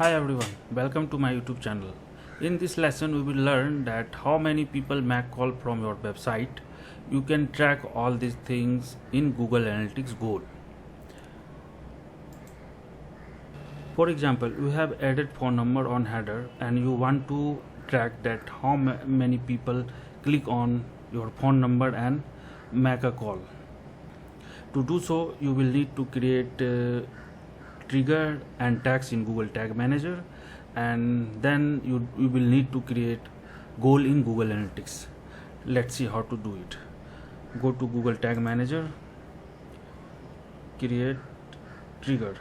Hi everyone, welcome to my YouTube channel. In this lesson we will learn that how many people make call from your website. You can track all these things in Google Analytics goal. For example, you have added phone number on header and you want to track that how many people click on your phone number and make a call. To do so, you will need to create trigger and tags in Google Tag Manager, and then you will need to create goal in Google Analytics. Let's see how to do it. Go to Google Tag Manager, create trigger.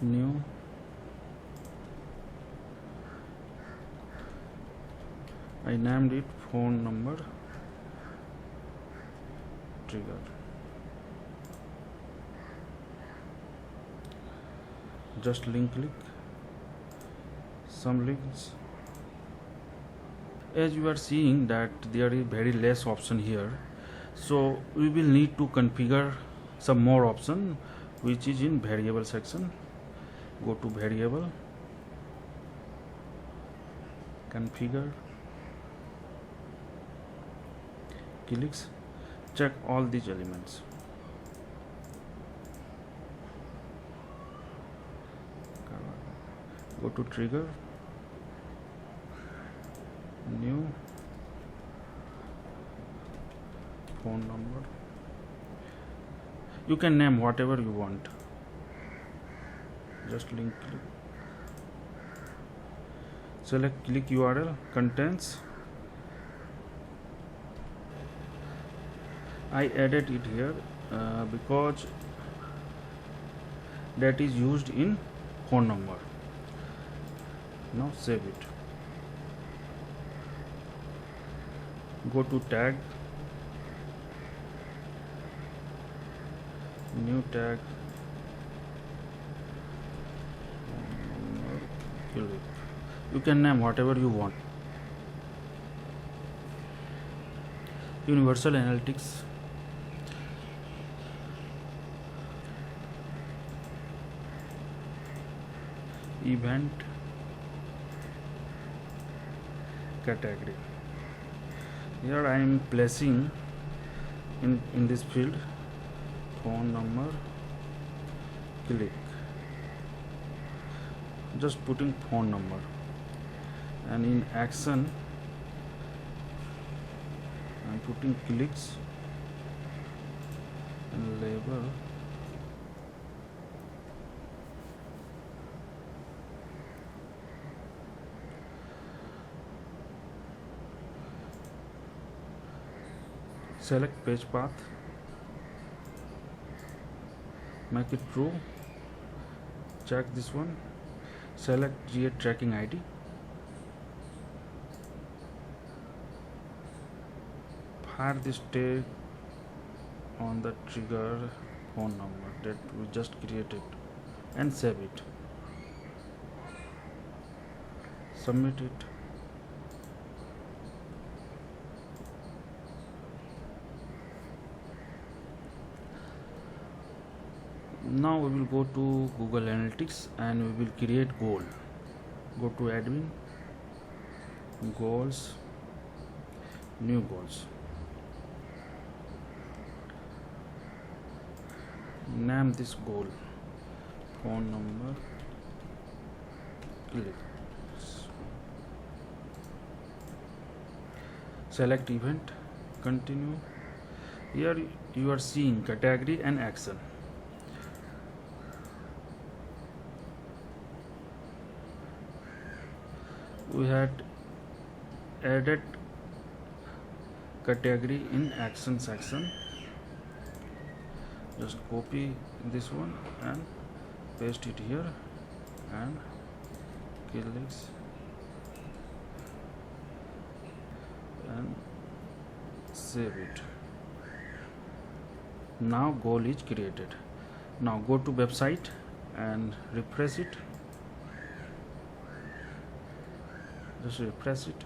New, I named it phone number trigger. Just link click some links. As you are seeing that there is very less option here, so we will need to configure some more option, which is in variable section. Go to variable, configure, clicks, check all these elements. Go to trigger, new, phone number. You can name whatever you want. Just link click. Select click URL, contents. I added it here because that is used in phone number. Now save it. Go to tag, new tag, you can name whatever you want. Universal Analytics, event, category. Here I am placing in this field phone number, click, just putting phone number, and in action I'm putting clicks and label select page path, make it true, check this one, select GA tracking ID, fire this tag on the trigger phone number that we just created and save it, submit it. Now we will go to Google Analytics and we will create goal. Go to admin, goals, new goals. Name this goal phone number, click, select event, continue. Here you are seeing category and action. We had added category in action section. Just copy this one and paste it here and clicks and save it. Now goal is created. Now go to website and refresh it. Just refresh it.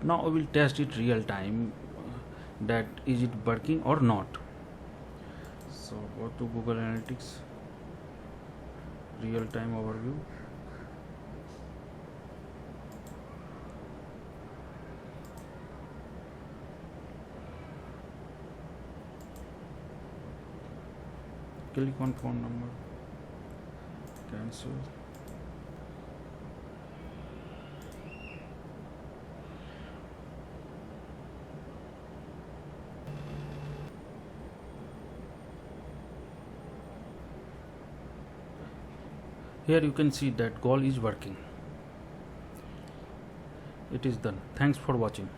Now we will test it real time, that is it working or not. So go to Google Analytics, real time overview. Click on phone number, cancel. Here you can see that call is working. It is done. Thanks for watching.